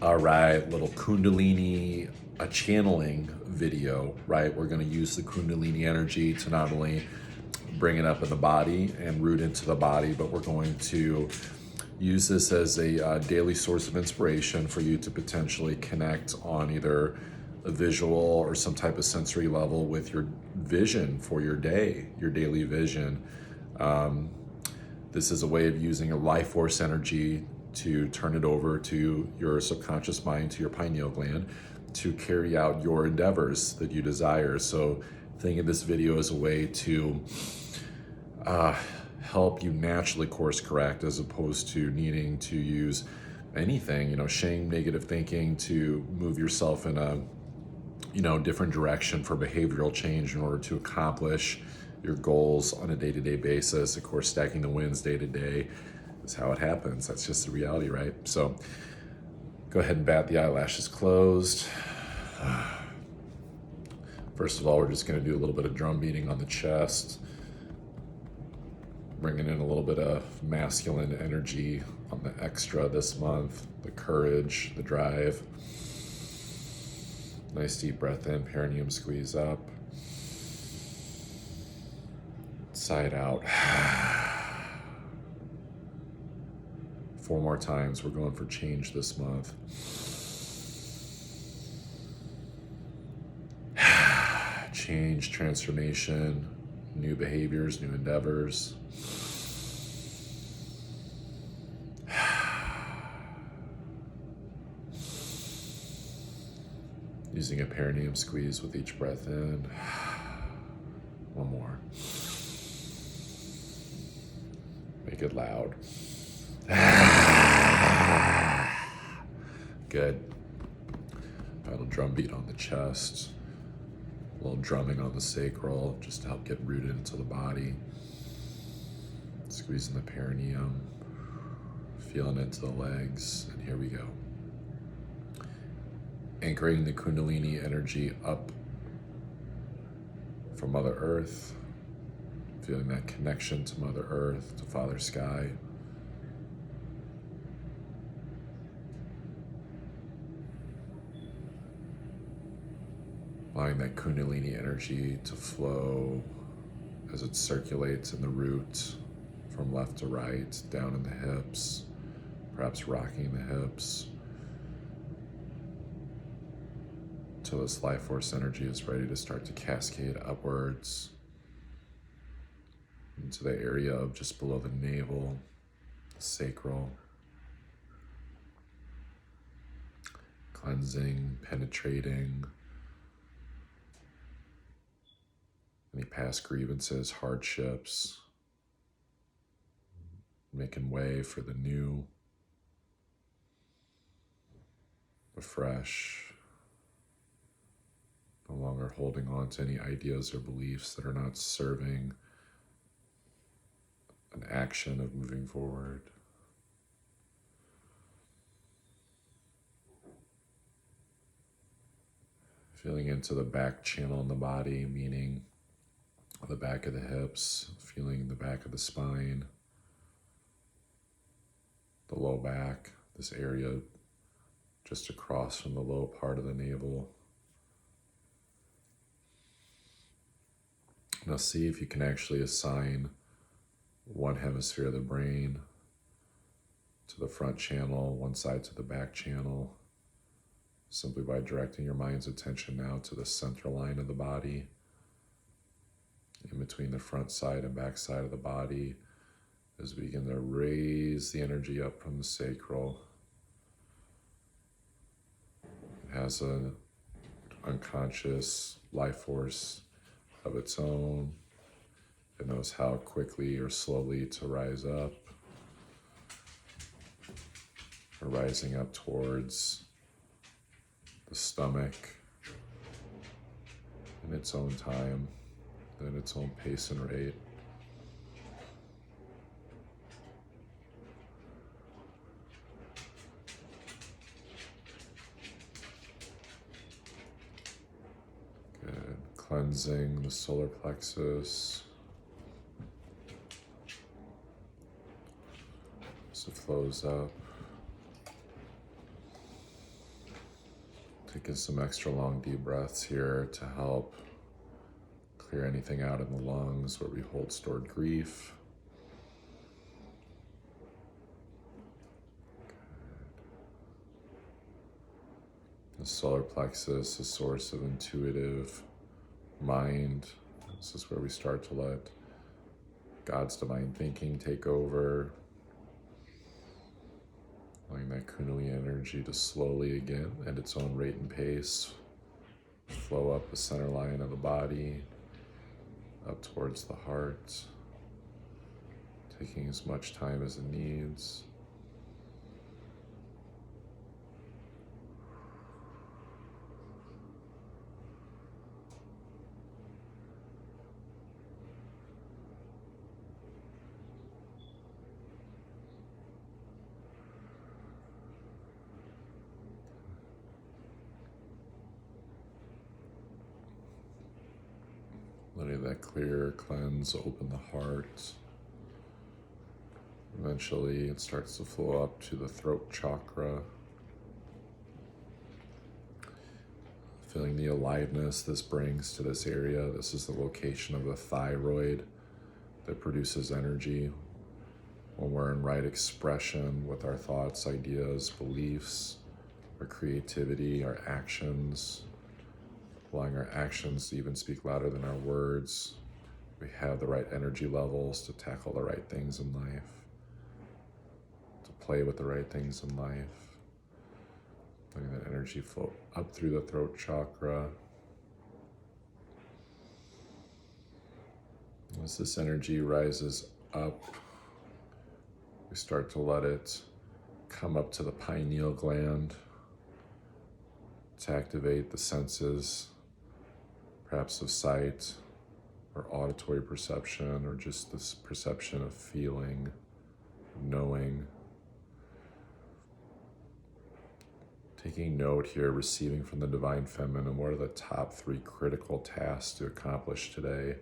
All right, little Kundalini, a channeling video, right? We're going to use the Kundalini energy to not only bring it up in the body and root into the body, but we're going to use this as a daily source of inspiration for you to potentially connect on either a visual or some type of sensory level with your vision for your day, your daily vision. This is a way of using a life force energy to turn it over to your subconscious mind, to your pineal gland, to carry out your endeavors that you desire. So think of this video as a way to help you naturally course correct, as opposed to needing to use anything, shame, negative thinking to move yourself in a different direction for behavioral change in order to accomplish your goals on a day-to-day basis. Of course, stacking the wins day to day is how it happens. That's just the reality, right? So go ahead and bat the eyelashes closed. First of all, we're just going to do a little bit of drum beating on the chest, bringing in a little bit of masculine energy on the extra this month, the courage, the drive. Nice deep breath in, perineum squeeze up. Side out. 4 more times. We're going for change this month. Change, transformation, new behaviors, new endeavors. Using a perineum squeeze with each breath in. 1 more. Make it loud. Good. Final drum beat on the chest. A little drumming on the sacral, just to help get rooted into the body. Squeezing the perineum. Feeling into the legs. And here we go. Anchoring the Kundalini energy up from Mother Earth. Feeling that connection to Mother Earth, to Father Sky. Allowing that Kundalini energy to flow as it circulates in the root from left to right, down in the hips, perhaps rocking the hips, till this life force energy is ready to start to cascade upwards into the area of just below the navel, the sacral, cleansing, penetrating any past grievances, hardships, making way for the new, the fresh, no longer holding on to any ideas or beliefs that are not serving an action of moving forward. Feeling into the back channel in the body, meaning the back of the hips, feeling the back of the spine, the low back, this area just across from the low part of the navel. Now see if you can actually assign one hemisphere of the brain to the front channel, one side to the back channel, simply by directing your mind's attention now to the center line of the body, in between the front side and back side of the body, as we begin to raise the energy up from the sacral. It has an unconscious life force of its own. It knows how quickly or slowly to rise up. We're rising up towards the stomach in its own time, at its own pace and rate. Good. Cleansing the solar plexus. So it flows up. Taking some extra long deep breaths here to help clear anything out in the lungs where we hold stored grief. The solar plexus, the source of intuitive mind. This is where we start to let God's divine thinking take over. Allowing that Kundalini energy to slowly, again, at its own rate and pace, flow up the center line of the body, up towards the heart, taking as much time as it needs. Letting that clear, cleanse, open the heart. Eventually, it starts to flow up to the throat chakra. Feeling the aliveness this brings to this area. This is the location of the thyroid that produces energy when we're in right expression with our thoughts, ideas, beliefs, our creativity, our actions. Allowing our actions to even speak louder than our words. We have the right energy levels to tackle the right things in life, to play with the right things in life. Letting that energy flow up through the throat chakra. As this energy rises up, we start to let it come up to the pineal gland to activate the senses, perhaps of sight or auditory perception, or just this perception of feeling, knowing. Taking note here, receiving from the Divine Feminine, what are the top 3 critical tasks to accomplish today?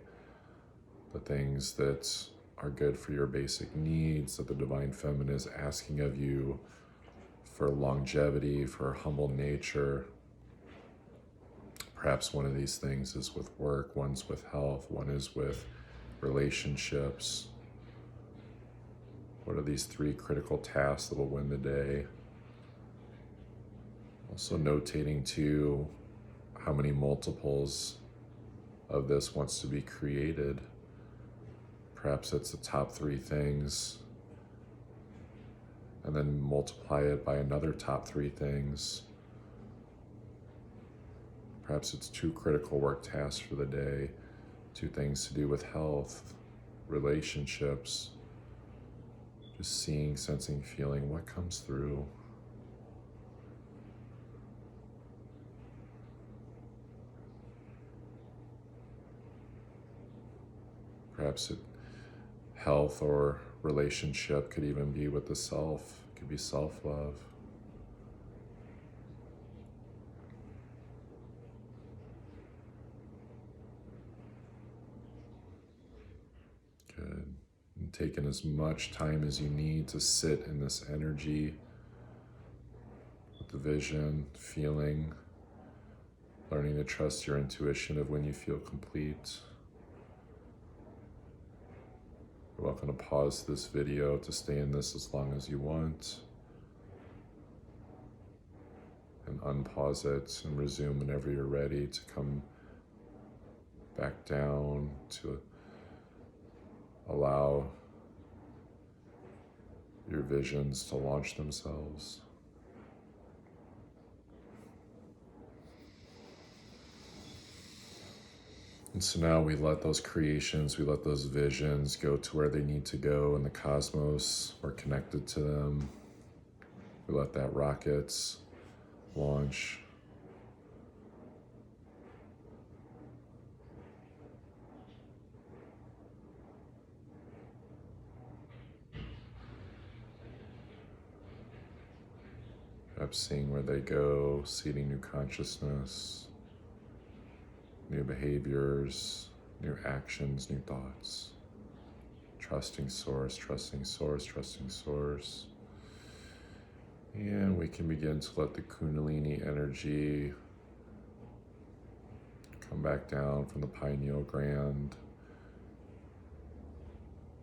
The things that are good for your basic needs, that the Divine Feminine is asking of you for longevity, for humble nature. Perhaps one of these things is with work, one's with health, one is with relationships. What are these 3 critical tasks that will win the day? Also notating too how many multiples of this wants to be created. Perhaps it's the top 3 things, and then multiply it by another top 3 things. Perhaps it's 2 critical work tasks for the day, 2 things to do with health, relationships, just seeing, sensing, feeling what comes through. Perhaps health or relationship could even be with the self, it could be self-love. Good. And taking as much time as you need to sit in this energy with the vision, feeling, learning to trust your intuition of when you feel complete. You're welcome to pause this video to stay in this as long as you want, and unpause it and resume whenever you're ready to come back down, to allow your visions to launch themselves. And so now we let those creations, we let those visions go to where they need to go in the cosmos. We're connected to them. We let that rocket launch. Perhaps seeing where they go, seeding new consciousness, new behaviors, new actions, new thoughts. Trusting source, trusting source, trusting source. And we can begin to let the Kundalini energy come back down from the pineal gland,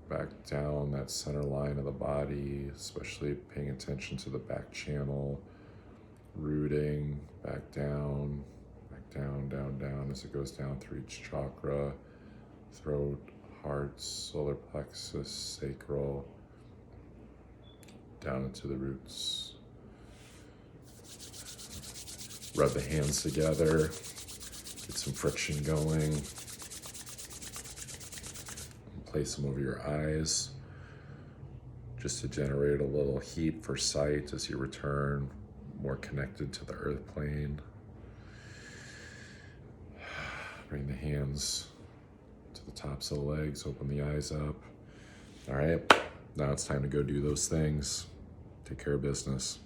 back down that center line of the body, especially paying attention to the back channel, rooting back down, down, down as it goes down through each chakra, throat, heart, solar plexus, sacral, down into the roots. Rub the hands together, get some friction going. Place them over your eyes just to generate a little heat for sight as you return more connected to the earth plane. Bring the hands to the tops of the legs, open the eyes up. All right, now it's time to go do those things. Take care of business.